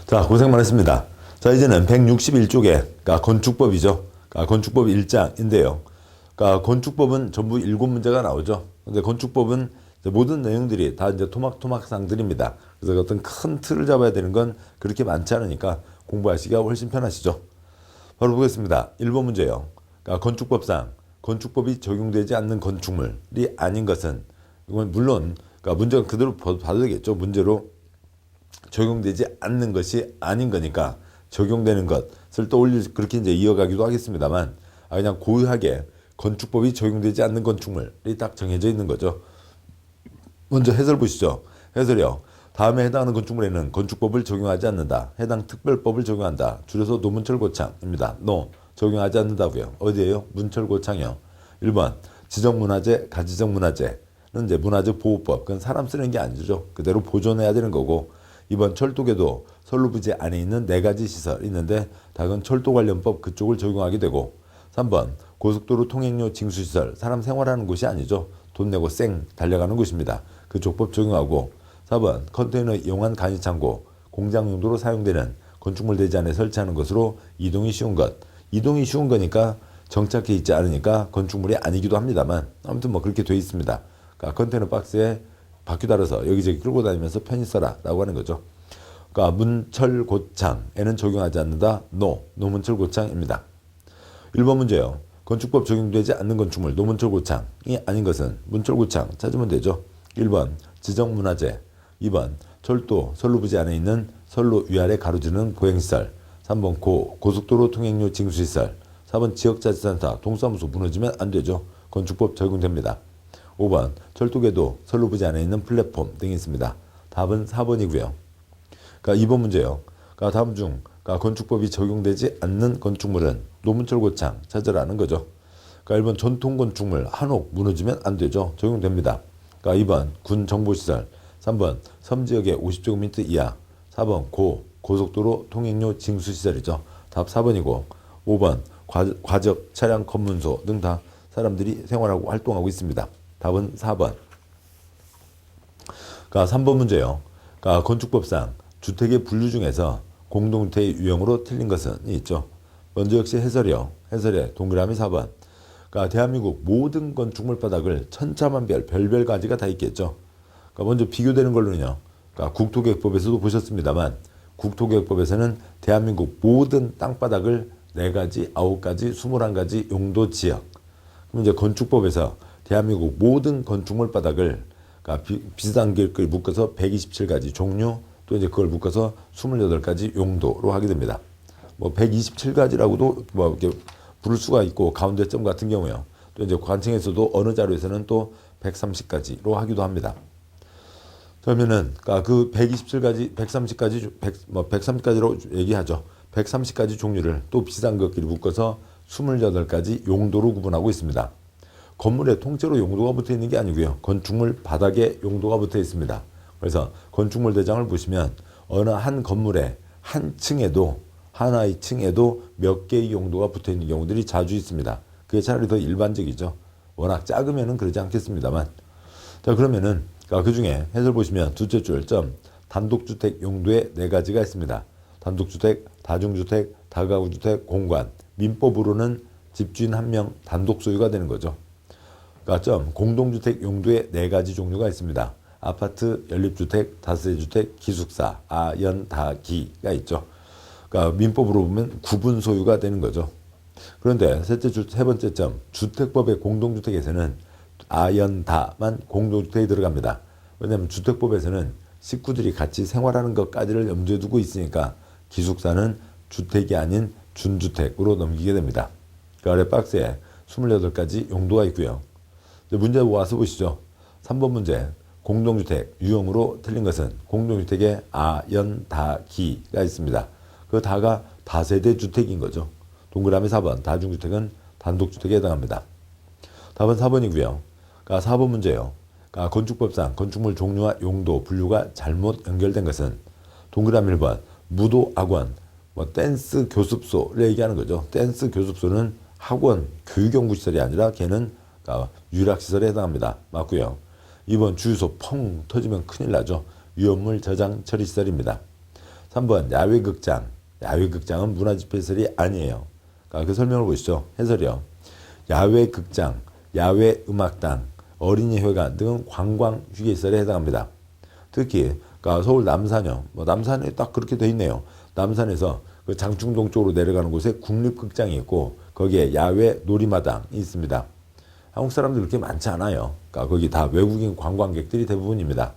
자, 고생 많으십니다. 자, 이제는 161쪽에, 건축법이죠. 건축법 1장인데요. 건축법은 전부 7문제가 나오죠. 근데 건축법은 이제 모든 내용들이 다 이제 토막토막상들입니다. 그래서 어떤 큰 틀을 잡아야 되는 건 그렇게 많지 않으니까 공부하시기가 훨씬 편하시죠. 바로 보겠습니다. 1번 문제요. 건축법상 건축법이 적용되지 않는 건축물이 아닌 것은, 이건 물론 문제가 그대로 봐도 되겠죠. 문제로 적용되지 않는 것이 아닌 거니까 적용되는 것을 떠올리 그렇게 이제 이어가기도 하겠습니다만, 그냥 고유하게 건축법이 적용되지 않는 건축물이 딱 정해져 있는 거죠. 먼저 해설 보시죠. 해설이요. 다음에 해당하는 건축물에는 건축법을 적용하지 않는다. 해당 특별법을 적용한다. 줄여서 노문철고창입니다. 적용하지 않는다고요. 어디에요? 문철고창이요. 1번 지정문화재, 가지정문화재는 이제 문화재보호법. 그건 사람 쓰는 게 아니죠. 그대로 보존해야 되는 거고. 2번 철도계도 선로부지 안에 있는 4가지 시설이 있는데 다른 철도 관련법 그쪽을 적용하게 되고. 3번 고속도로 통행료 징수시설, 사람 생활하는 곳이 아니죠. 돈 내고 쌩 달려가는 곳입니다. 그쪽 법 적용하고. 4번 컨테이너 이용한 간이창고, 공장 용도로 사용되는 건축물 대지 안에 설치하는 것으로 이동이 쉬운 것. 이동이 쉬운 거니까 정착해 있지 않으니까 건축물이 아니기도 합니다만, 아무튼 뭐 그렇게 돼 있습니다. 컨테이너 박스에 바퀴 달아서 여기저기 끌고 다니면서 편히 써라 라고 하는 거죠. 문철고창에는 적용하지 않는다. 노문철고창입니다. 1번 문제요. 건축법 적용되지 않는 건축물 노문철고창이 아닌 것은 문철고창 찾으면 되죠. 1번 지정문화재, 2번 철도 선로부지 안에 있는 선로 위아래 가로지르는 보행시설, 3번 고속도로 통행료 징수시설, 4번 지역자치센터 동사무소 무너지면 안 되죠. 건축법 적용됩니다. 5번 철도계도 선로부지 안에 있는 플랫폼 등이 있습니다. 답은 4번이고요. 2번 문제요. 다음 중 건축법이 적용되지 않는 건축물은 노문철고창 찾으라는 거죠. 1번 전통건축물 한옥 무너지면 안 되죠. 적용됩니다. 2번 군정보시설, 3번 섬지역의 50제곱미터 이하, 4번 고속도로 통행료 징수시설이죠. 답 4번이고, 5번 과적 차량 검문소 등 다 사람들이 생활하고 활동하고 있습니다. 답은 4번. 3번 문제요. 건축법상 주택의 분류 중에서 공동주택의 유형으로 틀린 것은 있죠. 먼저 역시 해설이요. 해설에 동그라미 4번. 대한민국 모든 건축물 바닥을 천차만별 별별 가지가 다 있겠죠. 먼저 비교되는 걸로는요. 국토계획법에서도 보셨습니다만, 국토계획법에서는 대한민국 모든 땅바닥을 4가지, 9가지, 21가지 용도 지역. 그럼 이제 건축법에서 대한민국 모든 건축물 바닥을 비슷한 걸 묶어서 127가지 종류, 또 이제 그걸 묶어서 28가지 용도로 하게 됩니다. 뭐 127가지라고도 뭐 이렇게 부를 수가 있고, 가운데 점 같은 경우요. 또 이제 관청에서도 어느 자료에서는 또 130가지로 하기도 합니다. 그러면은 그 127가지, 130가지, 130가지로 얘기하죠. 130가지 종류를 또 비슷한 것끼리 묶어서 28가지 용도로 구분하고 있습니다. 건물에 통째로 용도가 붙어 있는 게 아니고요. 건축물 바닥에 용도가 붙어 있습니다. 그래서 건축물 대장을 보시면 어느 한 건물에 한 층에도, 하나의 층에도 몇 개의 용도가 붙어 있는 경우들이 자주 있습니다. 그게 차라리 더 일반적이죠. 워낙 작으면은 그러지 않겠습니다만. 자, 그러면은 그 중에 해설 보시면 두째 줄 점 단독주택 용도에 4가지가 있습니다. 단독주택, 다중주택, 다가구주택, 공관. 민법으로는 집주인 1명 단독 소유가 되는 거죠. 점 공동주택 용도에 4가지 종류가 있습니다. 아파트, 연립주택, 다세대주택, 기숙사, 연, 다, 기가 있죠. 민법으로 보면 구분 소유가 되는 거죠. 그런데 세 번째 점, 주택법의 공동주택에서는 연, 다만 공동주택이 들어갑니다. 왜냐하면 주택법에서는 식구들이 같이 생활하는 것까지를 염두에 두고 있으니까 기숙사는 주택이 아닌 준주택으로 넘기게 됩니다. 그 아래 박스에 28가지 용도가 있고요. 문제 와서 보시죠. 3번 문제. 공동주택 유형으로 틀린 것은 공동주택에 연, 다, 기가 있습니다. 그 다가 다세대 주택인 거죠. 동그라미 4번. 다중주택은 단독주택에 해당합니다. 답은 4번이고요. 4번 문제요. 건축법상 건축물 종류와 용도 분류가 잘못 연결된 것은 동그라미 1번. 무도 학원, 댄스 교습소를 얘기하는 거죠. 댄스 교습소는 학원, 교육연구시설이 아니라 걔는 유락시설에 해당합니다. 맞고요. 2번 주유소 펑 터지면 큰일 나죠. 위험물 저장 처리시설입니다. 3번 야외극장. 야외극장은 문화집회시설이 아니에요. 그러니까 그 설명을 보시죠. 해설이요. 야외극장, 야외음악당, 어린이회관 등은 관광휴게시설에 해당합니다. 특히 그러니까 서울 남산요. 뭐 남산에 딱 그렇게 돼 있네요. 남산에서 그 장충동 쪽으로 내려가는 곳에 국립극장이 있고 거기에 야외 놀이마당이 있습니다. 한국 사람들 그렇게 많지 않아요. 그러니까 거기 다 외국인 관광객들이 대부분입니다.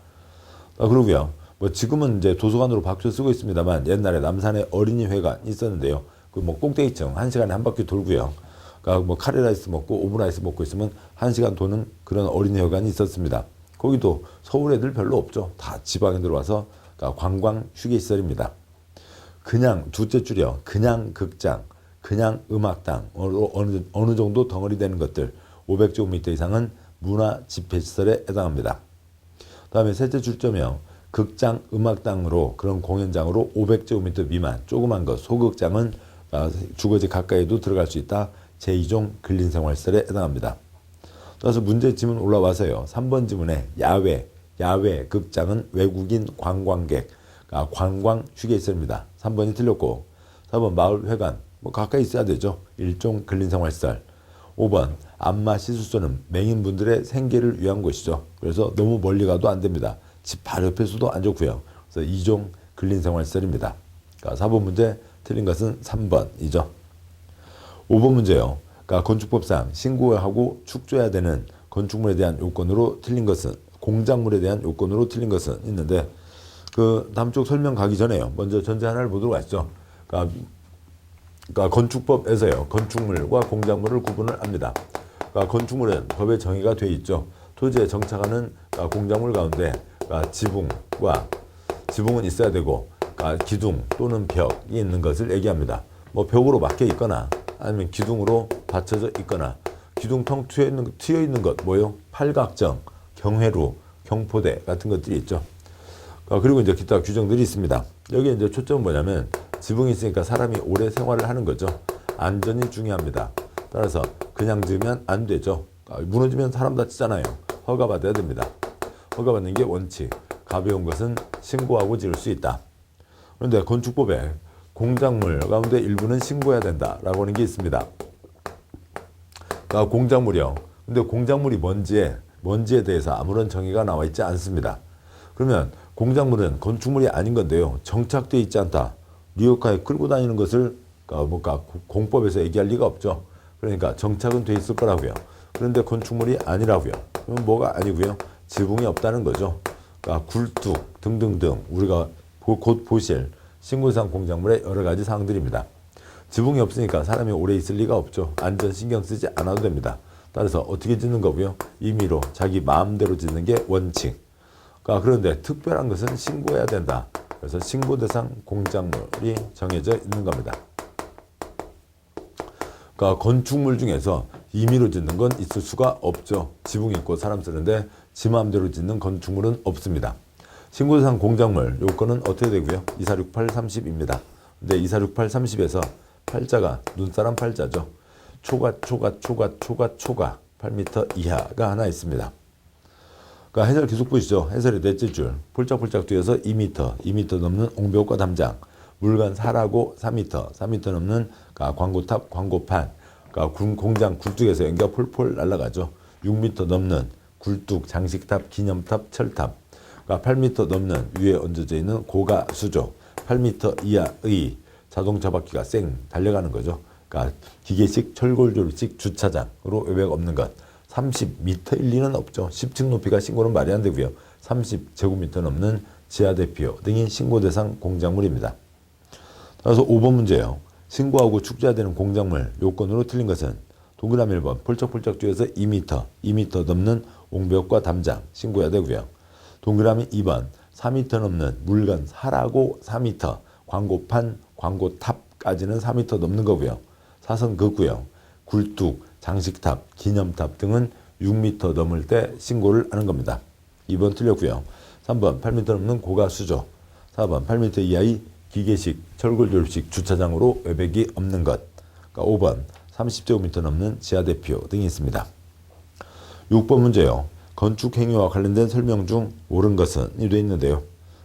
그러고요. 뭐 지금은 이제 도서관으로 바뀌어 쓰고 있습니다만 옛날에 남산에 어린이회관 있었는데요. 그 뭐 꼭대기층 1시간에 한 바퀴 돌고요. 그러니까 뭐 카레라이스 먹고 오므라이스 먹고 있으면 1시간 도는 그런 어린이회관이 있었습니다. 거기도 서울 애들 별로 없죠. 다 지방에 들어와서 그러니까 관광 휴게시설입니다. 그냥 둘째 줄이요. 그냥 극장, 그냥 음악당 어느 정도 덩어리 되는 것들 500제곱미터 이상은 문화 집회시설에 해당합니다. 다음에 셋째 줄점이요. 극장, 음악당으로 그런 공연장으로 500제곱미터 미만 조그만 것 소극장은 주거지 가까이도 들어갈 수 있다. 제2종 근린생활시설에 해당합니다. 따라서 문제 지문 올라와서요. 3번 지문에 야외 극장은 외국인 관광객, 관광 휴게시설입니다. 3번이 틀렸고 4번 마을회관 뭐 가까이 있어야 되죠. 일종 근린생활시설. 5번 안마 시술소는 맹인분들의 생계를 위한 곳이죠. 그래서 너무 멀리 가도 안 됩니다. 집 바로 옆에서도 안 좋고요. 그래서 2종 근린생활시설입니다. 그러니까 4번 문제 틀린 것은 3번이죠. 5번 문제요. 그러니까 건축법상 신고하고 축조해야 되는 건축물에 대한 요건으로 틀린 것은 공작물에 대한 요건으로 틀린 것은 있는데 그 다음 쪽 설명 가기 전에요. 먼저 전제 하나를 보도록 하시죠. 그러니까 건축법에서요. 건축물과 공작물을 구분을 합니다. 그러니까 건축물은 법에 정의가 되어 있죠. 토지에 정착하는 공작물 가운데 지붕은 있어야 되고 기둥 또는 벽이 있는 것을 얘기합니다. 뭐 벽으로 막혀 있거나 아니면 기둥으로 받쳐져 있거나 기둥텅 튀어 있는 것 뭐요? 팔각정, 경회루, 경포대 같은 것들이 있죠. 그리고 이제 기타 규정들이 있습니다. 여기 이제 초점은 뭐냐면 지붕이 있으니까 사람이 오래 생활을 하는 거죠. 안전이 중요합니다. 따라서 그냥 지으면 안 되죠. 무너지면 사람 다치잖아요. 허가받아야 됩니다. 허가받는 게 원칙. 가벼운 것은 신고하고 지을 수 있다. 그런데 건축법에 공작물 가운데 일부는 신고해야 된다라고 하는 게 있습니다. 공작물이요. 근데 공작물이 뭔지에 대해서 아무런 정의가 나와 있지 않습니다. 그러면 공작물은 건축물이 아닌 건데요. 정착되어 있지 않다. 리어카에 끌고 다니는 것을 공법에서 얘기할 리가 없죠. 그러니까 정착은 돼 있을 거라고요. 그런데 건축물이 아니라고요. 그럼 뭐가 아니고요. 지붕이 없다는 거죠. 굴뚝 등등등 우리가 곧 보실 신고상 공작물의 여러 가지 사항들입니다. 지붕이 없으니까 사람이 오래 있을 리가 없죠. 안전 신경 쓰지 않아도 됩니다. 따라서 어떻게 짓는 거고요. 임의로 자기 마음대로 짓는 게 원칙. 그런데 특별한 것은 신고해야 된다. 그래서 신고 대상 공작물이 정해져 있는 겁니다. 건축물 중에서 임의로 짓는 건 있을 수가 없죠. 지붕 있고 사람 쓰는데 지 마음대로 짓는 건축물은 없습니다. 신고 대상 공작물 요건은 어떻게 되고요? 2468 30입니다. 근데 2468 30에서 팔자가 눈사람 팔자죠. 초가 8m 이하가 하나 있습니다. 해설 계속 보시죠. 해설의 넷째 줄 폴짝폴짝 뒤에서 2m 넘는 옹벽과 담장, 물관 사라고 3m 넘는 광고탑, 광고판, 공장 굴뚝에서 연기가 폴폴 날아가죠. 6m 넘는 굴뚝, 장식탑, 기념탑, 철탑, 8m 넘는 위에 얹어져 있는 고가 수조, 8m 이하의 자동차 바퀴가 달려가는 거죠. 기계식 철골조리식 주차장으로 외벽 없는 것. 30m일 리는 없죠. 10층 높이가 신고는 말이 안 되고요. 30제곱미터 넘는 지하 대피소 등이 신고 대상 공작물입니다. 따라서 5번 문제예요. 신고하고 축조해야 되는 공작물 요건으로 틀린 것은 동그라미 1번 폴짝폴짝 뒤에서 2m 넘는 옹벽과 담장 신고해야 되고요. 동그라미 2번 4m 넘는 물건 사라고 4m, 광고판, 광고탑까지는 4m 넘는 거고요. 사선 긋고요. 굴뚝, 장식탑, 기념탑 등은 6m 넘을 때 신고를 하는 겁니다. 2번 틀렸고요. 3번 8m 넘는 고가 수조, 4번 8m 이하의 기계식 철골조립식 주차장으로 외벽이 없는 것, 5번 30제곱미터 넘는 지하 대피소 등이 있습니다. 6번 문제요. 건축 행위와 관련된 설명 중 옳은 것은 이 되어 있는데요.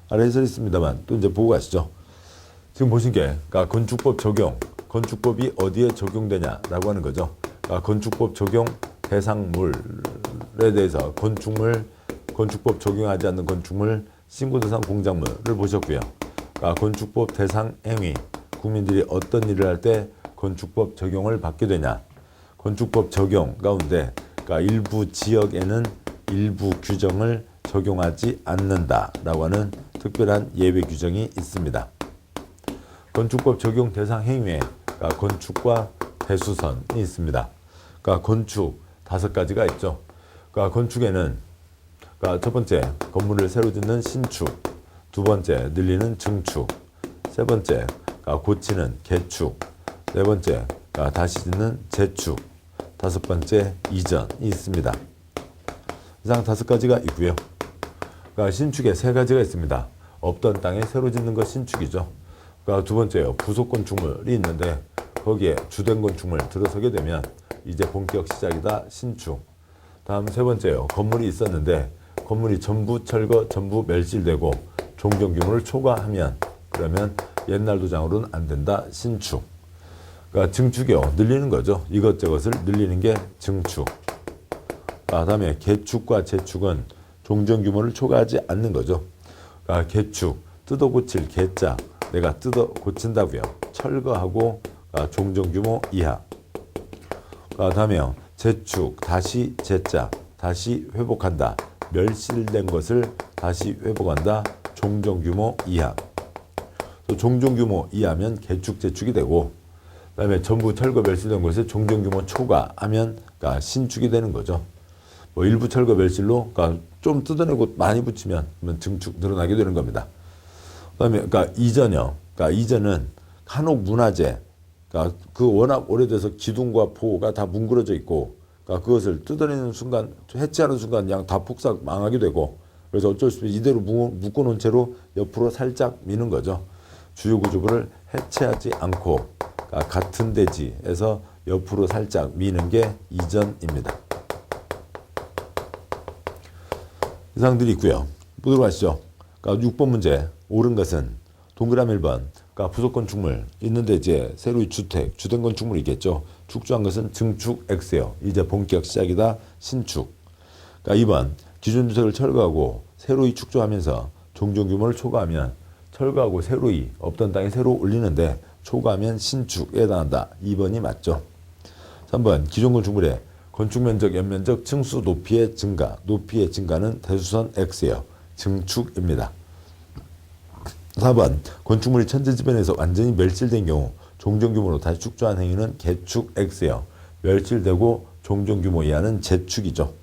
아래 해설이 있습니다만 또 이제 보고 가시죠. 지금 보신 게 그러니까 건축법 적용, 건축법이 어디에 적용되냐라고 하는 거죠. 그러니까 건축법 적용 대상물에 대해서 건축법 적용하지 않는 건축물, 신고 대상 공작물을 보셨고요. 그러니까 건축법 대상 행위, 국민들이 어떤 일을 할 때 건축법 적용을 받게 되냐. 건축법 적용 가운데 그러니까 일부 지역에는 일부 규정을 적용하지 않는다라고 하는 특별한 예외 규정이 있습니다. 건축법 적용 대상 행위에 그러니까 건축과 대수선이 있습니다. 그러니까 건축 5가지가 있죠. 그러니까 건축에는 그러니까 첫 번째 건물을 새로 짓는 신축, 두 번째 늘리는 증축, 세 번째 그러니까 고치는 개축, 네 번째 그러니까 다시 짓는 재축, 다섯 번째 이전이 있습니다. 이상 5가지가 있고요. 그러니까 신축에 3가지가 있습니다. 없던 땅에 새로 짓는 것 신축이죠. 그러니까 두 번째요. 부속 건축물이 있는데 거기에 주된 건축물 들어서게 되면 이제 본격 시작이다. 신축. 다음 세 번째요. 건물이 있었는데 건물이 전부 철거, 전부 멸실되고 종전 규모를 초과하면 그러면 옛날 도장으로는 안 된다. 신축. 그러니까 증축이요. 늘리는 거죠. 이것저것을 늘리는 게 증축. 다음에 개축과 재축은 종전 규모를 초과하지 않는 거죠. 그러니까 개축, 뜯어 고칠 개자. 내가 뜯어 고친다고요. 철거하고 종전 규모 이하. 다음에요. 재축, 다시 재자, 다시 회복한다. 멸실된 것을 다시 회복한다. 종전 규모 이하. 또 종전 규모 이하면 개축, 재축이 되고, 그다음에 전부 철거 멸실된 것을 종전 규모 초과하면 신축이 되는 거죠. 뭐 일부 철거 멸실로 좀 뜯어내고 많이 붙이면 증축 늘어나게 되는 겁니다. 그다음에 이전이요. 이전은 한옥 문화재. 그 워낙 오래돼서 기둥과 포가 다 뭉그러져 있고, 그것을 뜯어내는 순간, 해체하는 순간 그냥 다 폭삭 망하게 되고, 그래서 어쩔 수 없이 이대로 묶어놓은 채로 옆으로 살짝 미는 거죠. 주요 구조부를 해체하지 않고 같은 대지에서 옆으로 살짝 미는 게 이전입니다. 이상들이 있고요. 보도록 하시죠. 6번 문제 옳은 것은 동그라미 1번 부속 건축물 있는데 이제 새로이 주택, 주된 건축물이 있겠죠. 축조한 것은 증축 X예요. 이제 본격 시작이다. 신축. 2번 기존 주택을 철거하고 새로이 축조하면서 종전 규모를 초과하면 철거하고 새로이 없던 땅에 새로 올리는데 초과하면 신축에 해당한다. 2번이 맞죠. 3번 기존 건축물의 건축면적, 연면적, 층수, 높이의 증가. 높이의 증가는 대수선 X예요. 증축입니다. 4번 건축물이 천재지변에서 완전히 멸실된 경우 종전규모로 다시 축조한 행위는 개축 X예요. 멸실되고 종전규모 이하는 재축이죠.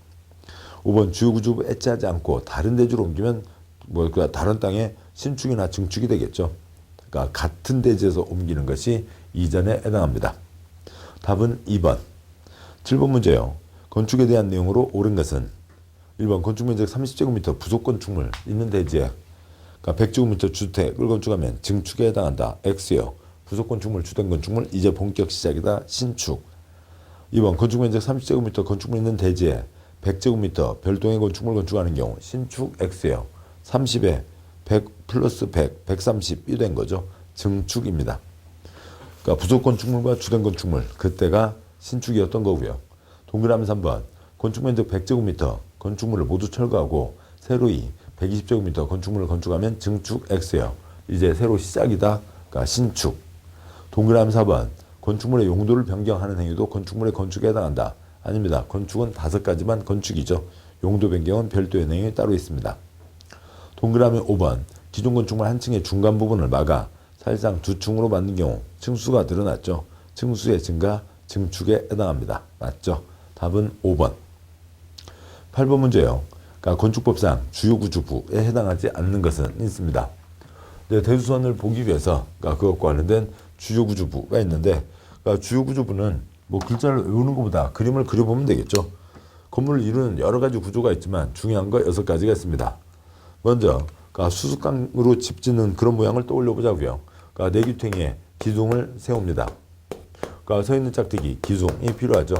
5번 주요구조부 해체하지 않고 다른 대지로 옮기면 다른 땅에 신축이나 증축이 되겠죠. 그러니까 같은 대지에서 옮기는 것이 이전에 해당합니다. 답은 2번. 7번 문제요. 건축에 대한 내용으로 옳은 것은 1번 건축면적 30제곱미터 부속 건축물 있는 대지에 100제곱미터 주택을 건축하면 증축에 해당한다. X요. 부속 건축물, 주된 건축물 이제 본격 시작이다. 신축. 2번 건축면적 30제곱미터 건축물 있는 대지에 100제곱미터 별도의 건축물 건축하는 경우 신축 X요. 30에 100 플러스 100, 130이 된 거죠. 증축입니다. 그러니까 부속 건축물과 주된 건축물 그때가 신축이었던 거고요. 동그라미 3번 건축면적 100제곱미터 건축물을 모두 철거하고 새로이 120제곱미터 건축물을 건축하면 증축 X예요. 이제 새로 시작이다. 그러니까 신축. 동그라미 4번 건축물의 용도를 변경하는 행위도 건축물의 건축에 해당한다. 아닙니다. 건축은 5가지만 건축이죠. 용도 변경은 별도의 행위 따로 있습니다. 동그라미 5번 기존 건축물 한 층의 중간 부분을 막아 사실상 2층으로 만든 경우 층수가 늘어났죠. 층수의 증가, 증축에 해당합니다. 맞죠? 답은 5번. 8번 문제요. 건축법상 주요구조부에 해당하지 않는 것은 있습니다. 대수선을 보기 위해서 그것과 관련된 주요구조부가 있는데 주요구조부는 글자를 외우는 것보다 그림을 그려보면 되겠죠. 건물을 이루는 여러 가지 구조가 있지만 중요한 거 6가지가 있습니다. 먼저 수수깡으로 집 짓는 그런 모양을 떠올려 보자고요. 내규탱이에 기둥을 세웁니다. 서 있는 짝대기 기둥이 필요하죠.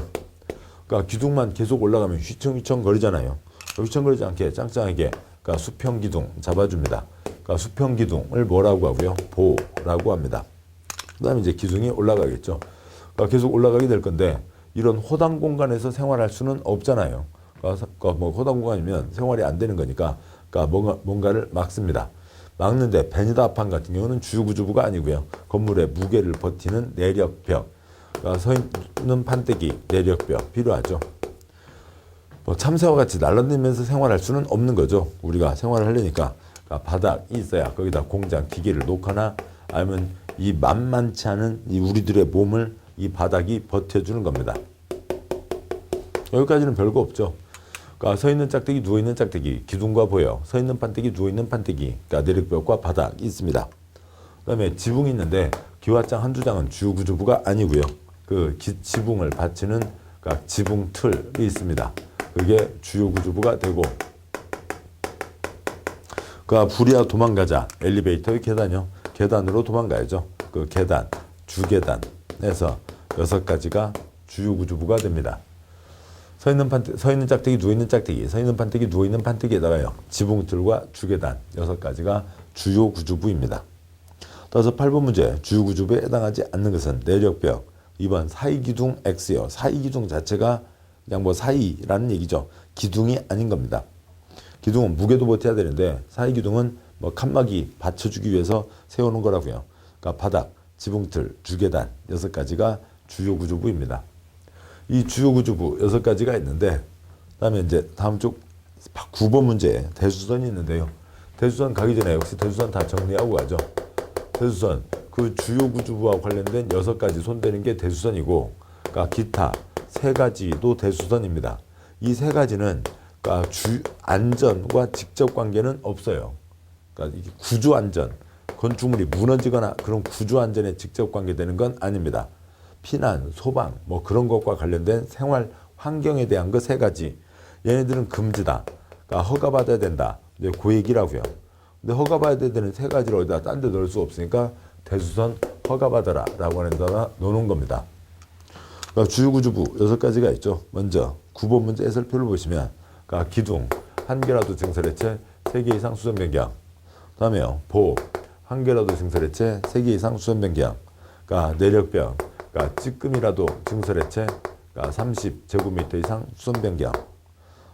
기둥만 계속 올라가면 휘청휘청 거리잖아요. 휘청거리지 않게 짱짱하게 수평 기둥 잡아줍니다. 그러니까 수평 기둥을 뭐라고 하고요? 보라고 합니다. 그 다음에 이제 기둥이 올라가겠죠. 그러니까 계속 올라가게 될 건데 이런 호당 공간에서 생활할 수는 없잖아요. 그러니까 뭐 호당 공간이면 생활이 안 되는 거니까 그러니까 뭔가를 막습니다. 막는데 베니다 합판 같은 경우는 주요구조부가 아니고요. 건물의 무게를 버티는 내력벽, 그러니까 서 있는 판때기, 내력벽 필요하죠. 뭐 참새와 같이 날아다니면서 생활할 수는 없는 거죠. 우리가 생활을 하려니까 그러니까 바닥이 있어야 거기다 공장 기계를 놓거나 아니면 이 만만치 않은 이 우리들의 몸을 이 바닥이 버텨주는 겁니다. 여기까지는 별거 없죠. 그러니까 서 있는 짝대기, 누워 있는 짝대기, 기둥과 보여, 서 있는 판때기, 누워 있는 판때기, 그러니까 내력벽과 바닥이 있습니다. 그다음에 지붕이 있는데 기와장 한두 장은 주요 구조부가 아니고요. 그 지붕을 받치는 그러니까 지붕 틀이 있습니다. 그게 주요 구조부가 되고, 그러니까 불이야 도망가자. 엘리베이터의 계단이요. 계단으로 도망가야죠. 그 계단, 주계단에서 6가지가 주요 구조부가 됩니다. 서 있는 짝대기, 누워 있는 짝대기, 서 있는 판때기, 누워 있는 판때기에다가요. 지붕틀과 주계단 6가지가 주요 구조부입니다. 따라서 8번 문제, 주요 구조부에 해당하지 않는 것은 내력벽. 2번 사이기둥 X요. 사이기둥 자체가 그냥 뭐 사이라는 얘기죠. 기둥이 아닌 겁니다. 기둥은 무게도 버텨야 되는데 사이기둥은 뭐 칸막이 받쳐주기 위해서 세우는 거라고요. 그러니까 바닥, 지붕틀, 주계단 6가지가 주요 구조부입니다. 이 주요 구조부 6가지가 있는데, 그다음에 이제 다음 쪽 9번 문제에 대수선이 있는데요. 대수선 가기 전에 역시 대수선 다 정리하고 가죠. 대수선, 그 주요 구조부와 관련된 6가지 손대는 게 대수선이고, 그러니까 기타 3가지도 대수선입니다. 이 3가지는 그러니까 안전과 직접 관계는 없어요. 그러니까 이게 구조 안전, 건축물이 무너지거나 그런 구조 안전에 직접 관계되는 건 아닙니다. 피난, 소방, 뭐 그런 것과 관련된 생활 환경에 대한 거 3가지. 얘네들은 금지다. 그러니까 허가받아야 된다. 이제 그 얘기라고요. 근데 허가받아야 되는 3가지를 어디다 딴 데 넣을 수 없으니까 대수선 허가받아라 라고 하는 데다 넣어놓은 겁니다. 그러니까 주요구조부 6가지가 있죠. 먼저 9번 문제 해설표를 보시면 그러니까 기둥, 1개라도 증설해체 3개 이상 수선 변경. 그 다음에요. 보, 1개라도 증설해체 3개 이상 수선 변경. 그러니까 내력벽, 그러니까 찌끔이라도 증설해체, 그러니까 30제곱미터 이상 수선 변경.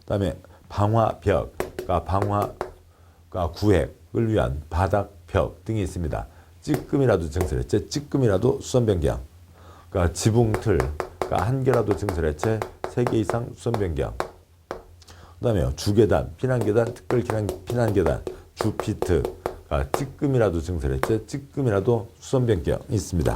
그다음에 방화벽, 그러니까 방화 구획을 위한 바닥벽 등이 있습니다. 찌끔이라도 증설해체, 찌끔이라도 수선 변경. 그러니까 지붕틀, 그러니까 1개라도 증설해체, 3개 이상 수선 변경. 그다음에 주계단, 피난계단, 특별 피난계단, 주피트, 그러니까 찌끔이라도 증설해체, 찌끔이라도 수선 변경이 있습니다.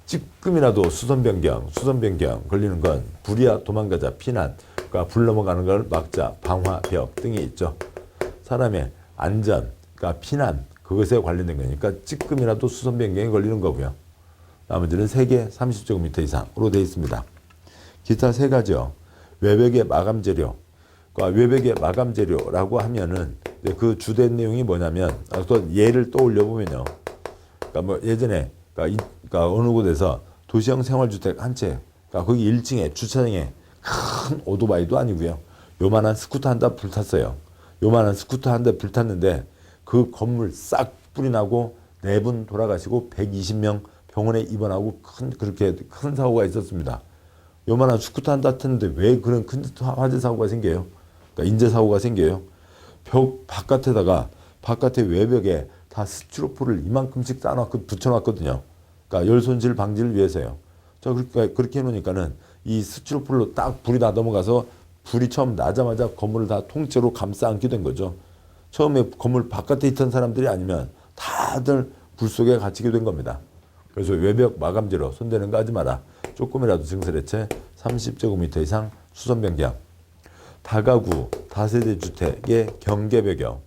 찌끔이라도 수선 변경 걸리는 건 불이야 도망가자, 피난, 그러니까 불 넘어가는 걸 막자, 방화벽 등이 있죠. 사람의 안전, 그러니까 피난, 그것에 관련된 거니까 찌끔이라도 수선 변경이 걸리는 거고요. 나머지는 3개 30제곱미터 이상으로 되어 있습니다. 기타 3가지요. 외벽의 마감 재료. 그러니까 외벽의 마감 재료라고 하면은 그 주된 내용이 뭐냐면, 또 예를 떠올려 보면요. 그러니까 뭐 예전에 그러니까 어느 곳에서 도시형 생활주택 한 채, 그러니까 거기 1층에 주차장에 큰 오토바이도 아니고요. 요만한 스쿠터 한 대 불탔어요. 요만한 스쿠터 한 대 불탔는데 그 건물 싹 불이 나고 4분 돌아가시고 120명 병원에 입원하고 그렇게 큰 사고가 있었습니다. 요만한 스쿠터 한 대 탔는데 왜 그런 큰 화재 사고가 생겨요? 그러니까 인재 사고가 생겨요. 벽 바깥에 외벽에 다 스티로폴을 이만큼씩 붙여놨거든요. 그러니까 열 손실 방지를 위해서요. 자, 그렇게 해놓으니까는 이 스티로폴로 딱 불이 다 넘어가서 불이 처음 나자마자 건물을 다 통째로 감싸 안게 된 거죠. 처음에 건물 바깥에 있던 사람들이 아니면 다들 불 속에 갇히게 된 겁니다. 그래서 외벽 마감재로 손대는 거 하지 마라. 조금이라도 증설해체 30제곱미터 이상 수선 변경. 다가구 다세대 주택의 경계배경.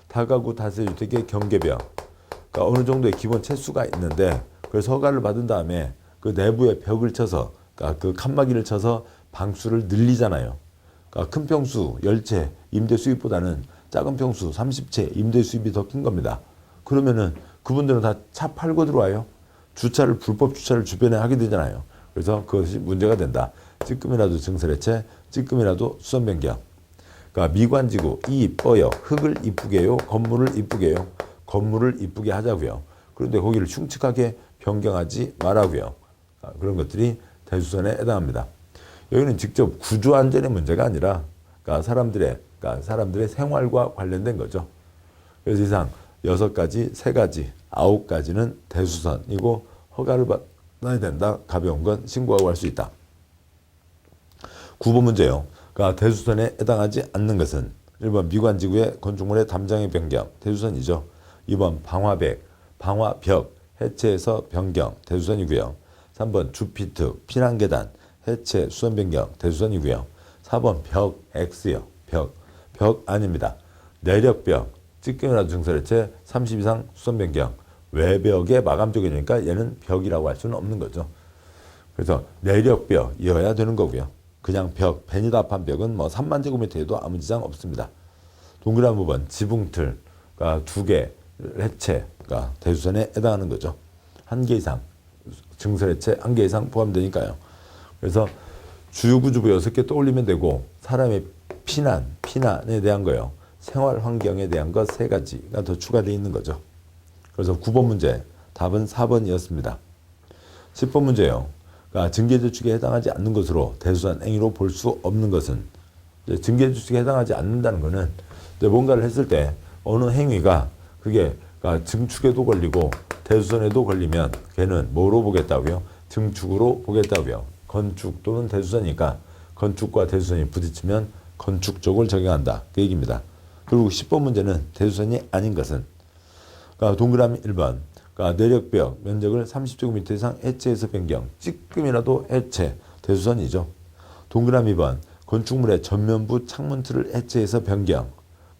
다가구 다세대 주택의 경계벽. 그러니까 어느 정도의 기본 채수가 있는데 그래서 허가를 받은 다음에 그 내부에 벽을 쳐서, 그러니까 그 칸막이를 쳐서 방수를 늘리잖아요. 그러니까 큰 평수 10채 임대 수입보다는 작은 평수 30채 임대 수입이 더 큰 겁니다. 그러면은 그분들은 다 차 팔고 들어와요. 불법 주차를 주변에 하게 되잖아요. 그래서 그것이 문제가 된다. 찌끔이라도 증설해체, 찌끔이라도 수선 변경. 그러니까 미관지구 이뻐요. 흙을 이쁘게요. 건물을 이쁘게요. 건물을 이쁘게 하자고요. 그런데 거기를 흉측하게 변경하지 말라고요. 그런 것들이 대수선에 해당합니다. 여기는 직접 구조 안전의 문제가 아니라 사람들의 생활과 관련된 거죠. 그래서 이상 6가지, 3가지, 9가지는 대수선이고 허가를 받아야 된다. 가벼운 건 신고하고 할 수 있다. 9번 문제요. 대수선에 해당하지 않는 것은 1번 미관지구의 건축물의 담장의 변경, 대수선이죠. 2번 방화벽, 해체해서 변경, 대수선이고요. 3번 주피트, 피난계단, 해체, 수선 변경, 대수선이고요. 4번 벽, X요. 벽 아닙니다. 내력벽, 찌꺼기나 증설해체 30 이상 수선 변경, 외벽의 마감 쪽이니까 얘는 벽이라고 할 수는 없는 거죠. 그래서 내력벽이어야 되는 거고요. 그냥 벽, 베니다판 벽은 뭐 3만 제곱미터에도 아무 지장 없습니다. 동그라미 5번 지붕틀, 2개 해체가 대수선에 해당하는 거죠. 1개 이상, 증설해체 1개 이상 포함되니까요. 그래서 주요구조부 6개 떠올리면 되고 사람의 피난에 대한 거요. 생활 환경에 대한 것 3가지가 더 추가되어 있는 거죠. 그래서 9번 문제 답은 4번이었습니다. 10번 문제요. 증계조칙에 해당하지 않는 것으로 대수선 행위로 볼 수 없는 것은 증계조칙에 해당하지 않는다는 것은 뭔가를 했을 때 어느 행위가 그게 증축에도 걸리고 대수선에도 걸리면 걔는 뭐로 보겠다고요? 증축으로 보겠다고요. 건축 또는 대수선이니까 건축과 대수선이 부딪히면 건축 쪽을 적용한다. 그 얘기입니다. 그리고 10번 문제는 대수선이 아닌 것은 동그라미 1번 내력벽 면적을 30제곱미터 이상 해체해서 변경, 찌끔이라도 해체, 대수선이죠. 동그라미 2번 건축물의 전면부 창문틀을 해체해서 변경.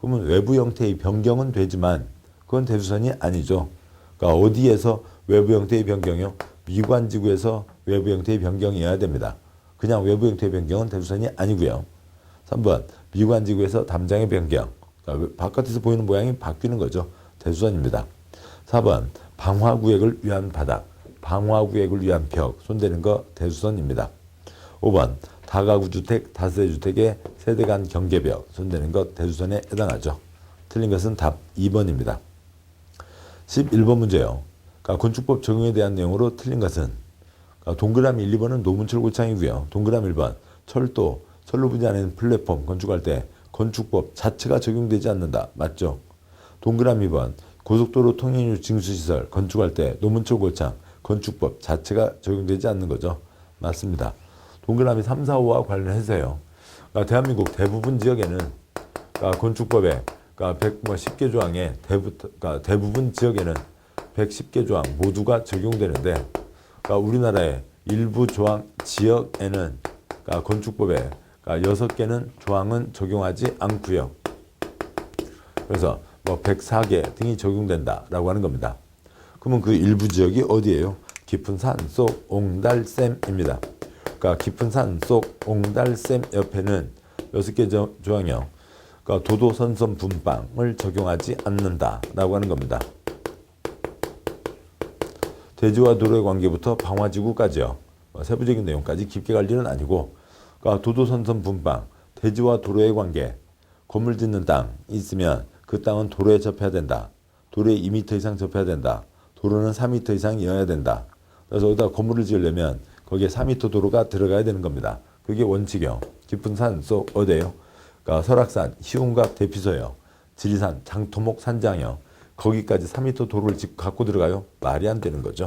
그러면 외부 형태의 변경은 되지만 그건 대수선이 아니죠. 어디에서 외부 형태의 변경이요? 미관지구에서 외부 형태의 변경이어야 됩니다. 그냥 외부 형태의 변경은 대수선이 아니고요. 3번 미관지구에서 담장의 변경, 바깥에서 보이는 모양이 바뀌는 거죠. 대수선입니다. 4번 방화구역을 위한 바닥, 방화구역을 위한 벽, 손대는 거 대수선입니다. 5번 다가구주택, 다세대주택의 세대 간 경계벽, 손대는 것 대수선에 해당하죠. 틀린 것은 답 2번입니다. 11번 문제요. 건축법 적용에 대한 내용으로 틀린 것은 동그라미 1, 2번은 노문철 고창이고요. 동그라미 1번 철로 분리하는 플랫폼 건축할 때 건축법 자체가 적용되지 않는다. 맞죠? 동그라미 2번 고속도로 통행료 징수시설 건축할 때 노문철 고창 건축법 자체가 적용되지 않는 거죠. 맞습니다. 동그라미 3, 4, 5와 관련해서요. 대한민국 대부분 지역에는 건축법에 110개 조항에 대부분 지역에는 110개 조항 모두가 적용되는데 우리나라의 일부 조항 지역에는 건축법에 6개는 조항은 적용하지 않고요. 그래서 104개 등이 적용된다라고 하는 겁니다. 그러면 그 일부 지역이 어디예요? 깊은 산 속 옹달샘입니다. 깊은 산 속 옹달샘 옆에는 6개 조항이요. 도도선선 분방을 적용하지 않는다라고 하는 겁니다. 대지와 도로의 관계부터 방화지구까지요. 세부적인 내용까지 깊게 갈 일은 아니고 도도선선 분방, 대지와 도로의 관계, 건물 짓는 땅이 있으면 그 땅은 도로에 접해야 된다. 도로에 2m 이상 접해야 된다. 도로는 4m 이상이어야 된다. 그래서 여기다 건물을 지으려면 거기에 4m 도로가 들어가야 되는 겁니다. 그게 원칙이요. 깊은 산 속 어디예요? 설악산, 희운갑 대피소요. 지리산, 장토목 산장이요. 거기까지 4m 도로를 갖고 들어가요? 말이 안 되는 거죠.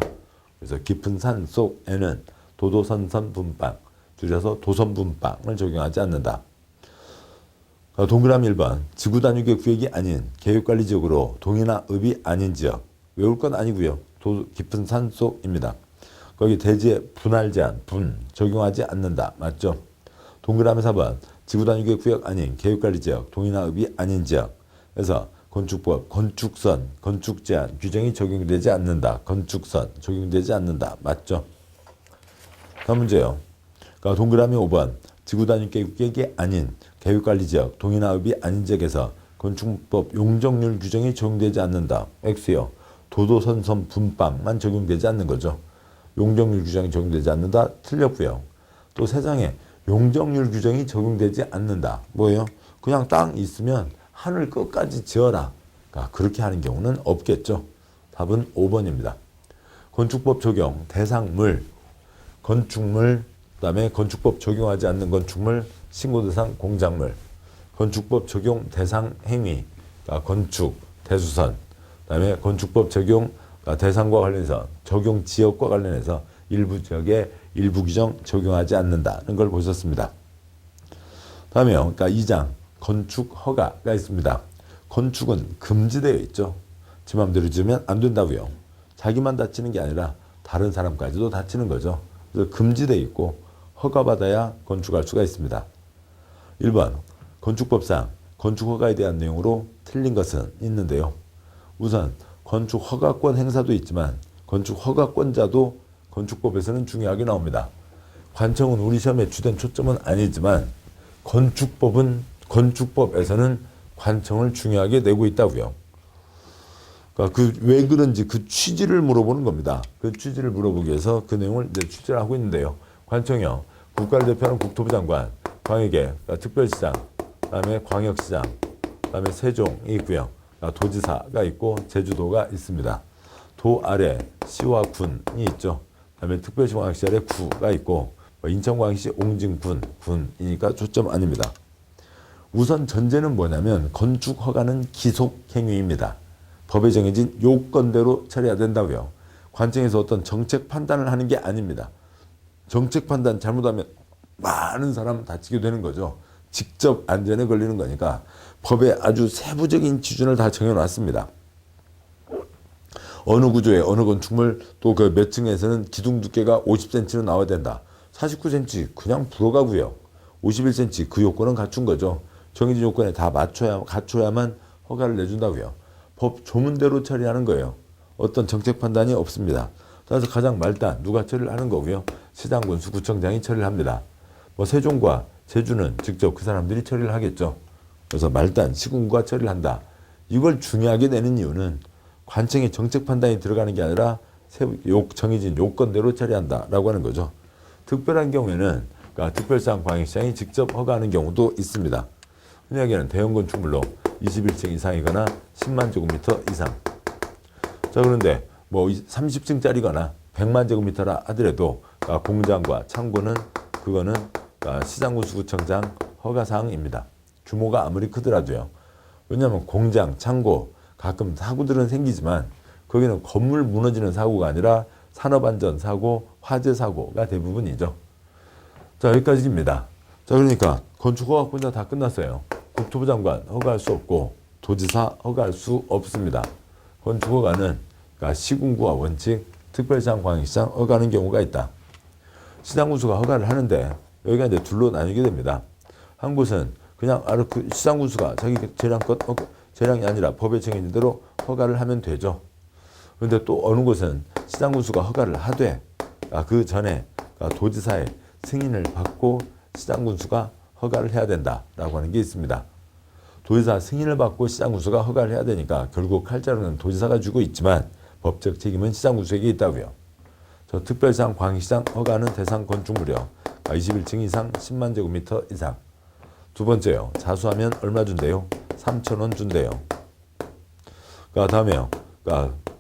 그래서 깊은 산 속에는 도도선선 분방, 줄여서 도선분방을 적용하지 않는다. 동그라미 1번 지구 단위계 구역이 아닌 계획관리지역으로 동이나 읍이 아닌 지역, 외울 건 아니고요. 깊은 산 속입니다. 거기 대지의 분할 제한, 적용하지 않는다. 맞죠? 동그라미 4번 지구 단위계 구역 아닌 계획관리지역, 동이나 읍이 아닌 지역. 그래서 건축법, 건축선, 건축제한 규정이 적용되지 않는다. 건축선 적용되지 않는다. 맞죠? 다음 문제요. 동그라미 5번 지구 단위계 구역이 아닌 계획관리지역, 동이나 읍이 아닌 지역에서 건축법 용적률 규정이 적용되지 않는다. X요. 도도선선 분방만 적용되지 않는 거죠. 용적률 규정이 적용되지 않는다. 틀렸고요. 또 세상에 용적률 규정이 적용되지 않는다. 뭐예요? 그냥 땅 있으면 하늘 끝까지 지어라. 그렇게 하는 경우는 없겠죠. 답은 5번입니다. 건축법 적용 대상물, 건축물, 그다음에 건축법 적용하지 않는 건축물, 신고대상 공작물, 건축법 적용 대상 행위, 건축, 대수선, 그다음에 건축법 적용 대상과 관련해서 적용 지역과 관련해서 일부 지역에 일부 규정 적용하지 않는다는 걸 보셨습니다. 다음에요. 2장 건축 허가가 있습니다. 건축은 금지되어 있죠. 지 맘대로 지으면 안 된다고요. 자기만 다치는 게 아니라 다른 사람까지도 다치는 거죠. 그래서 금지되어 있고 허가받아야 건축할 수가 있습니다. 1번 건축법상 건축 허가에 대한 내용으로 틀린 것은 있는데요. 우선 건축 허가권 행사도 있지만 건축 허가권자도 건축법에서는 중요하게 나옵니다. 관청은 우리 시험의 주된 초점은 아니지만 건축법에서는 관청을 중요하게 내고 있다고요. 그러니까 왜 그런지 그 취지를 물어보는 겁니다. 그 취지를 물어보기 위해서 그 내용을 이제 취재를 하고 있는데요. 관청이요. 국가를 대표하는 국토부 장관, 광역의 특별시장, 그다음에 광역시장, 그다음에 세종이 있고요. 도지사가 있고 제주도가 있습니다. 도 아래 시와 군이 있죠. 그다음에 특별시 광역시 아래 구가 있고 인천광역시 옹진군, 군이니까 초점 아닙니다. 우선 전제는 뭐냐면 건축 허가는 기속 행위입니다. 법에 정해진 요건대로 처리해야 된다고요. 관청에서 어떤 정책 판단을 하는 게 아닙니다. 정책 판단 잘못하면 많은 사람 다치게 되는 거죠. 직접 안전에 걸리는 거니까 법에 아주 세부적인 기준을 다 정해놨습니다. 어느 구조에 어느 건축물 또 그 몇 층에서는 기둥 두께가 50cm는 나와야 된다. 49cm 그냥 불어가고요. 51cm 그 요건은 갖춘 거죠. 정해진 요건에 다 갖춰야만 허가를 내준다고요. 법 조문대로 처리하는 거예요. 어떤 정책 판단이 없습니다. 따라서 가장 말단 누가 처리를 하는 거고요. 시장, 군수, 구청장이 처리를 합니다. 세종과 제주는 직접 그 사람들이 처리를 하겠죠. 그래서 말단 시군구가 처리를 한다. 이걸 중요하게 내는 이유는 관청의 정책 판단이 들어가는 게 아니라 정해진 요건대로 처리한다라고 하는 거죠. 특별한 경우에는 특별시장, 광역시장이 직접 허가하는 경우도 있습니다. 흔히하게는 대형 건축물로 21층 이상이거나 10만 제곱미터 이상. 자, 그런데 30층짜리거나 100만 제곱미터라 하더라도 공장과 창고는 그거는 시장군수구청장 허가사항입니다. 규모가 아무리 크더라도요. 왜냐하면 공장, 창고 가끔 사고들은 생기지만 거기는 건물 무너지는 사고가 아니라 산업안전 사고, 화재 사고가 대부분이죠. 자, 여기까지입니다. 자, 그러니까 건축허가권자 다 끝났어요. 국토부 장관 허가할 수 없고 도지사 허가할 수 없습니다. 건축허가는 시군구와 원칙, 특별시장, 광역시장 허가하는 경우가 있다. 시장군수가 허가를 하는데 여기가 이제 둘로 나뉘게 됩니다. 한 곳은 그냥 그 시장군수가 자기 재량이 아니라 법에 정해진 대로 허가를 하면 되죠. 그런데 또 어느 곳은 시장군수가 허가를 하되 그 전에 도지사의 승인을 받고 시장군수가 허가를 해야 된다라고 하는 게 있습니다. 도지사 승인을 받고 시장군수가 허가를 해야 되니까 결국 칼자루는 도지사가 주고 있지만 법적 책임은 시장군수에게 있다고요. 저 특별시장, 광역시장 허가하는 대상 건축물이요. 21층 이상 10만 제곱미터 이상. 두 번째요. 자수하면 얼마 준대요? 3,000원 준대요. 다음에요.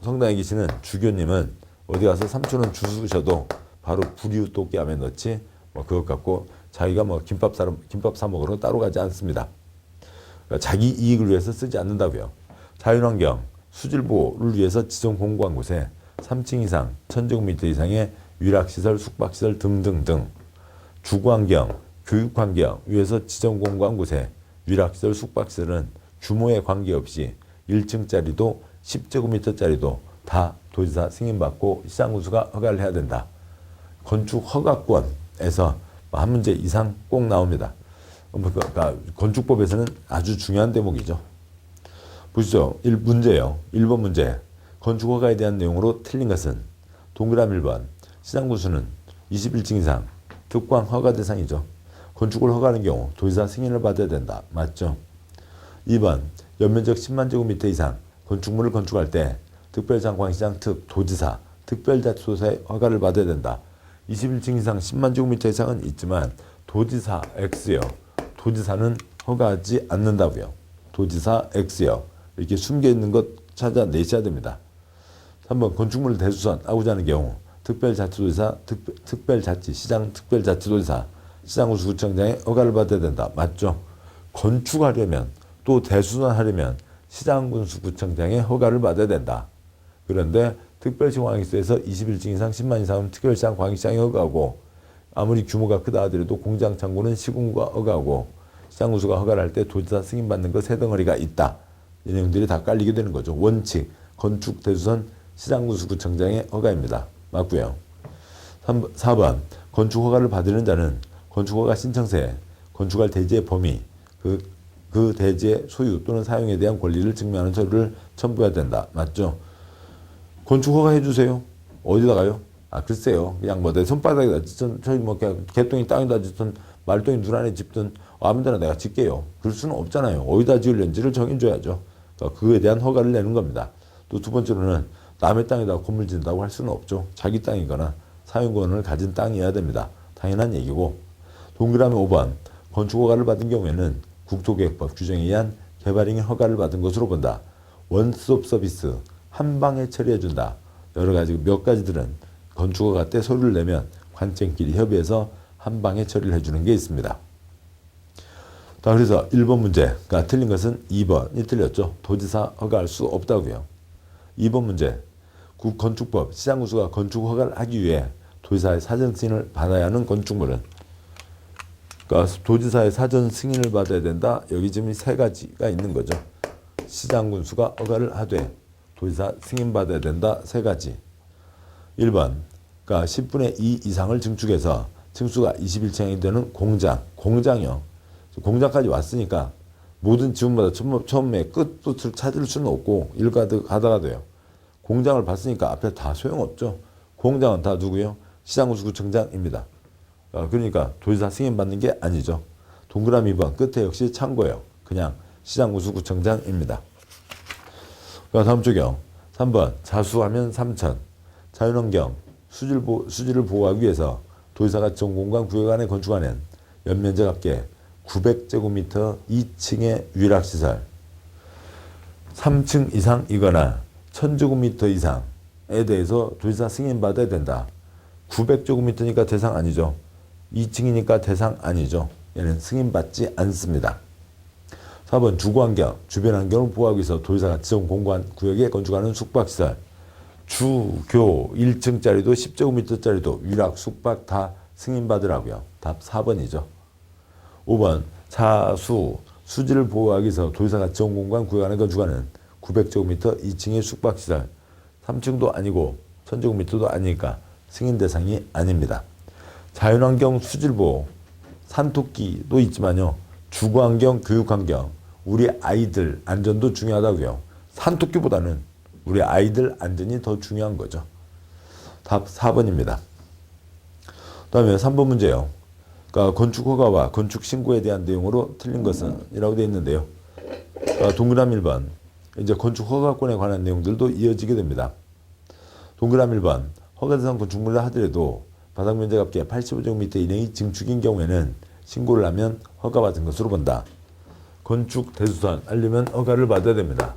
성당에 계시는 주교님은 어디 가서 3,000원 주셔도 바로 불이웃 돕기 하면 넣지 그것 갖고 자기가 김밥 사 먹으러 따로 가지 않습니다. 자기 이익을 위해서 쓰지 않는다고요. 자연환경, 수질보호를 위해서 지정 공고한 곳에 3층 이상, 1000제곱미터 이상의 위락시설, 숙박시설 등등등 주거환경, 교육환경 위해서 지정 공고한 곳에 위락시설, 숙박시설은 규모에 관계없이 1층짜리도 10제곱미터짜리도 다 도지사 승인받고 시장군수가 허가를 해야 된다. 건축 허가권에서 한 문제 이상 꼭 나옵니다. 건축법에서는 아주 중요한 대목이죠. 보시죠. 문제요. 1번 문제. 건축 허가에 대한 내용으로 틀린 것은 동그라미 1번. 시장군수는 21층 이상 특광 허가 대상이죠. 건축을 허가하는 경우 도지사 승인을 받아야 된다. 맞죠? 2번. 연면적 10만 제곱미터 이상 건축물을 건축할 때 특별시장, 광역시장, 도지사, 특별자치도사의 허가를 받아야 된다. 21층 이상 10만 제곱미터 이상은 있지만 도지사 X요. 도지사는 허가하지 않는다고요. 도지사 X요. 이렇게 숨겨 있는 것 찾아내셔야 됩니다. 3번 건축물 대수선 하고자 하는 경우 특별자치도지사, 특별자치, 특별자치도지사, 시장군수구청장의 허가를 받아야 된다. 맞죠? 건축하려면 또 대수선하려면 시장군수구청장의 허가를 받아야 된다. 그런데 특별시 광역시에서 21층 이상 10만 이상은 특별시장 광역시장이 허가하고 아무리 규모가 크다 하더라도 공장 창고는 시군구가 허가하고 시장군수가 허가를 할 때 도지사 승인받는 것 세 덩어리가 있다. 이 내용들이 다 깔리게 되는 거죠. 원칙, 건축, 대수선, 시장군수구청장의 허가입니다. 맞고요. 4번 건축 허가를 받으는 자는 건축허가 신청서에 건축할 대지의 범위, 그 대지의 소유 또는 사용에 대한 권리를 증명하는 서류를 첨부해야 된다. 맞죠? 건축허가 해주세요. 어디다가요? 글쎄요. 그냥 뭐 내 손바닥에다 짓든 저희 뭐 그냥 개똥이 땅에다 짓든 말똥이 눈 안에 짓든 아무데나 내가 짓게요. 그럴 수는 없잖아요. 어디다 지을는지를 정해줘야죠. 그러니까 그거에 대한 허가를 내는 겁니다. 또 두 번째로는 남의 땅에다 건물 짓는다고 할 수는 없죠. 자기 땅이거나 사용권을 가진 땅이어야 됩니다. 당연한 얘기고. 동그라미 5번 건축허가를 받은 경우에는 국토계획법 규정에 의한 개발행위 허가를 받은 것으로 본다. 원스톱 서비스 한 방에 처리해준다. 여러 가지 몇 가지들은 건축허가 때 서류를 내면 관청끼리 협의해서 한 방에 처리를 해주는 게 있습니다. 자, 그래서 1번 문제가 틀린 것은 2번이 틀렸죠. 도지사 허가할 수 없다고요. 2번 문제 건축법 시장군수가 건축허가를 하기 위해 도지사의 사전 승인을 받아야 하는 건축물은 그러니까 도지사의 사전 승인을 받아야 된다. 여기 지금 세 가지가 있는 거죠. 시장군수가 허가를 하되 도지사 승인 받아야 된다. 세 가지. 1번 그러니까 10분의 2 이상을 증축해서 층수가 21층이 되는 공장이요. 공장까지 왔으니까 모든 지문마다 처음에 끝을 찾을 수는 없고 일가다가 돼요. 공장을 봤으니까 앞에 다 소용없죠. 공장은 다 누구요? 시장군수구청장입니다. 그러니까 도지사 승인받는 게 아니죠. 동그라미 2번 끝에 역시 참고예요. 그냥 시장군수구청장입니다. 다음 쪽이요. 3번 자수하면 3천 자연환경 수질을 보호하기 위해서 도지사가 지정공간 구역 안에 건축하는 연면적 합계 900제곱미터 2층의 위락시설 3층 이상이거나 1000제곱미터 이상에 대해서 도지사 승인받아야 된다. 900제곱미터니까 대상 아니죠. 2층이니까 대상 아니죠. 얘는 승인받지 않습니다. 4번 주거환경, 주변 환경을 보호하기 위해서 도지사가 지정 공간 구역에 건축하는 숙박시설 주교 1층짜리도 10제곱미터짜리도 위락, 숙박 다 승인받으라고요. 답 4번이죠. 5번 자수, 수질을 보호하기 위해서 도지사가 지정 공간 구역 안에 건축하는 900제곱미터 2층의 숙박시설 3층도 아니고 1000제곱미터도 아니니까 승인 대상이 아닙니다. 자연환경 수질보호, 산토끼도 있지만요. 주거환경, 교육환경, 우리 아이들 안전도 중요하다고요. 산토끼보다는 우리 아이들 안전이 더 중요한 거죠. 답 4번입니다. 그 다음에 3번 문제요. 그러니까 건축허가와 건축신고에 대한 내용으로 틀린 것은 이라고 되어 있는데요. 그러니까 동그라미 1번 이제 건축허가권에 관한 내용들도 이어지게 됩니다. 동그라미 1번 허가대상 건축물을 하더라도 바닥면적 합계 85제곱미터 이내의 증축인 경우에는 신고를 하면 허가받은 것으로 본다. 건축 대수선 하려면 허가를 받아야 됩니다.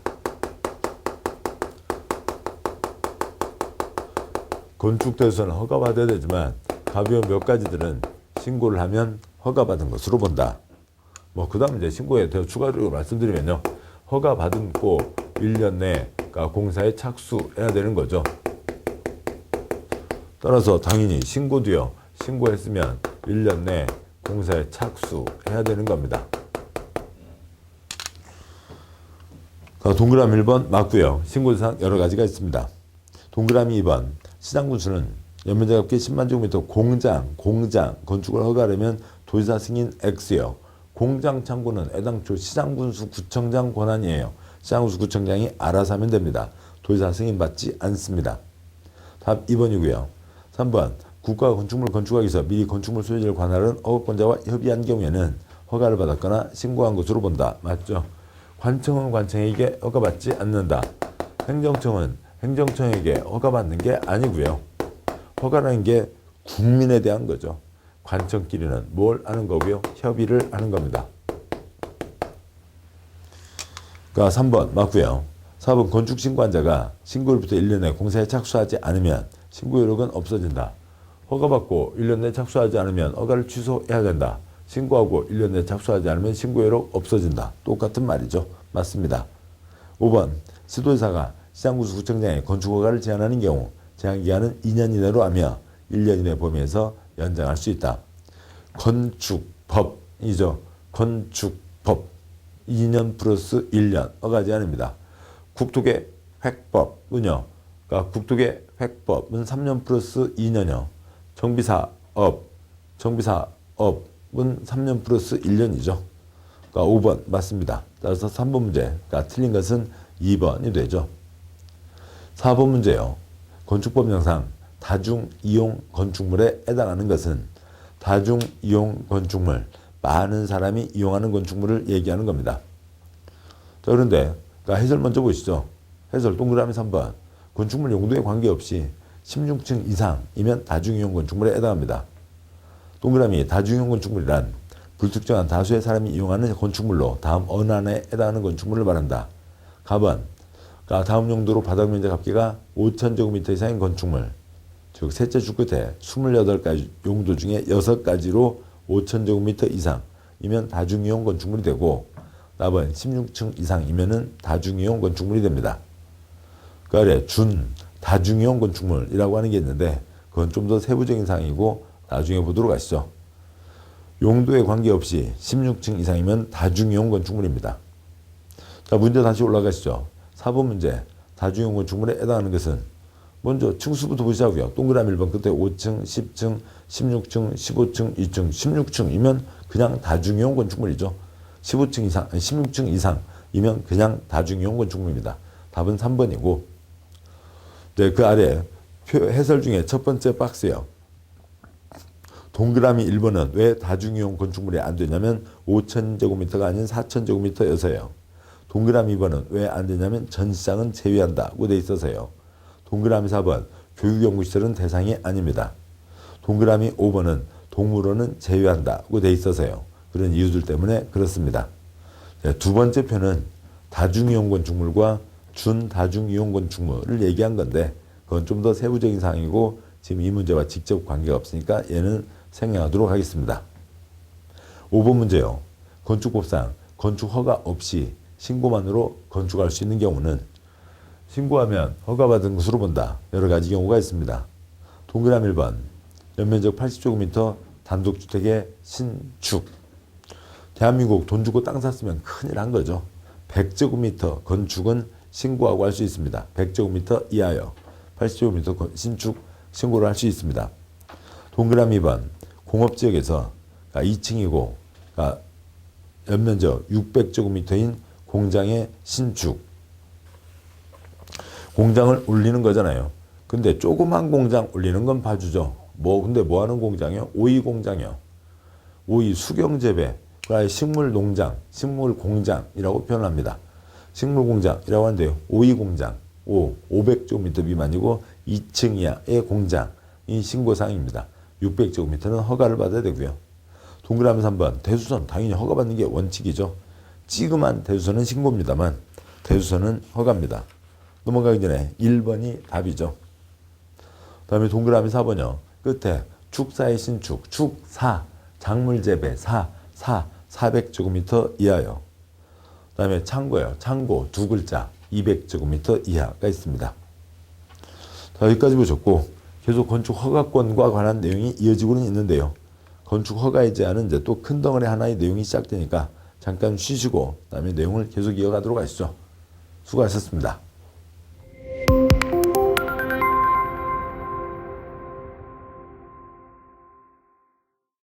건축 대수선은 허가받아야 되지만 가벼운 몇 가지들은 신고를 하면 허가받은 것으로 본다. 그 다음 이제 신고에 더 추가적으로 말씀드리면요. 허가받고 1년 내 공사에 착수해야 되는 거죠. 따라서 당연히 신고도요. 신고했으면 1년 내 공사에 착수해야 되는 겁니다. 동그라미 1번 맞고요. 신고 대상 여러 가지가 있습니다. 동그라미 2번 시장군수는 연면적 합계 10만 제곱미터 공장 건축을 허가하려면 도지사 승인 X요. 공장 창고는 애당초 시장군수 구청장 권한이에요. 시장군수 구청장이 알아서 하면 됩니다. 도지사 승인 받지 않습니다. 답 2번이고요. 3번 국가 건축물 건축하기 위해서 미리 건축물 소유지를 관할하는 허가권자와 협의한 경우에는 허가를 받았거나 신고한 것으로 본다. 맞죠? 관청은 관청에게 허가받지 않는다. 행정청은 행정청에게 허가받는 게 아니고요. 허가라는 게 국민에 대한 거죠. 관청끼리는 뭘 하는 거고요? 협의를 하는 겁니다. 그러니까 3번 맞고요. 4번 건축 신고한자가 신고일부터 1년 내 공사에 착수하지 않으면 신고 효력은 없어진다. 허가받고 1년 내 착수하지 않으면 허가를 취소해야 된다. 신고하고 1년 내 착수하지 않으면 신고 효력 없어진다. 똑같은 말이죠. 맞습니다. 5번 시도지사가 시장구청장에 건축허가를 제한하는 경우 제한기간은 2년 이내로 하며 1년 이내 범위에서 연장할 수 있다. 건축법이죠. 건축법 2년 플러스 1년 허가 제한입니다. 국토계획법은요. 그러니까 국토계획법은 3년 플러스 2년이요. 정비사업은 3년 플러스 1년이죠. 그러니까 5번 맞습니다. 따라서 3번 문제, 그러니까 틀린 것은 2번이 되죠. 4번 문제요. 건축법령상 다중이용 건축물에 해당하는 것은 다중이용 건축물, 많은 사람이 이용하는 건축물을 얘기하는 겁니다. 자, 그런데 그러니까 해설 먼저 보시죠. 해설 동그라미 3번. 건축물 용도에 관계없이 16층 이상이면 다중이용 건축물에 해당합니다. 동그라미 다중이용 건축물이란 불특정한 다수의 사람이 이용하는 건축물로 다음 어느 하나에 해당하는 건축물을 말한다. 가번. 그러니까 다음 용도로 바닥 면적 합계가 5,000제곱미터 이상인 건축물. 즉 셋째 줄 끝에 28가지 용도 중에 6가지로 5,000제곱미터 이상이면 다중이용 건축물이 되고 답은 16층 이상이면은 다중이용 건축물이 됩니다. 그러니까 준 다중이용 건축물이라고 하는 게 있는데 그건 좀 더 세부적인 사항이고 나중에 보도록 하시죠. 용도에 관계없이 16층 이상이면 다중이용 건축물입니다. 자, 문제 다시 올라가시죠. 4번 문제. 다중이용 건축물에 해당하는 것은 먼저 층수부터 보시자고요. 동그라미 1번 끝에 5층, 10층, 16층, 15층, 2층, 16층이면 그냥 다중이용 건축물이죠. 15층 이상, 16층 이상이면 그냥 다중이용 건축물입니다. 답은 3번이고 네, 그 아래 해설 중에 첫 번째 박스요. 동그라미 1번은 왜 다중이용 건축물이 안 되냐면 5,000제곱미터가 아닌 4,000제곱미터여서요. 동그라미 2번은 왜 안 되냐면 전시장은 제외한다고 돼 있어서요. 동그라미 4번 교육연구시설은 대상이 아닙니다. 동그라미 5번은 동물원은 제외한다고 돼 있어서요. 그런 이유들 때문에 그렇습니다. 두 번째 표는 다중이용 건축물과 준다중이용 건축물을 얘기한 건데 그건 좀 더 세부적인 사항이고 지금 이 문제와 직접 관계가 없으니까 얘는 생략하도록 하겠습니다. 5번 문제요. 건축법상 건축허가 없이 신고만으로 건축할 수 있는 경우는 신고하면 허가받은 것으로 본다. 여러 가지 경우가 있습니다. 동그라미 1번 연면적 80제곱미터 단독주택의 신축. 대한민국 돈 주고 땅 샀으면 큰일 난 거죠. 100제곱미터 건축은 신고하고 할 수 있습니다. 100제곱미터 이하여 80제곱미터 신축 신고를 할 수 있습니다. 동그라미 2번 공업지역에서 2층이고 연면적 600제곱미터인 공장의 신축. 공장을 올리는 거잖아요. 근데 조그만 공장 올리는 건 봐주죠. 근데 뭐 하는 공장이요? 오이 공장이요. 오이 수경재배, 식물 농장, 식물 공장이라고 표현합니다. 식물 공장이라고 하는데요. 오이 공장, 500제곱미터 미만이고 2층 이하의 공장이 신고사항입니다. 600제곱미터는 허가를 받아야 되고요. 동그라미 3번 대수선 당연히 허가받는 게 원칙이죠. 찌그만 대수선은 신고입니다만 대수선은 허가입니다. 넘어가기 전에 1번이 답이죠. 그 다음에 동그라미 4번이요. 끝에 축사의 신축, 축사, 작물재배, 400제곱미터 이하요. 그 다음에 창고요. 창고 두 글자 200제곱미터 이하가 있습니다. 자, 여기까지 보셨고 계속 건축 허가권과 관한 내용이 이어지고는 있는데요. 건축 허가에 제한은 이제 또 큰 덩어리 하나의 내용이 시작되니까 잠깐 쉬시고 그다음에 내용을 계속 이어가도록 하시죠. 수고하셨습니다.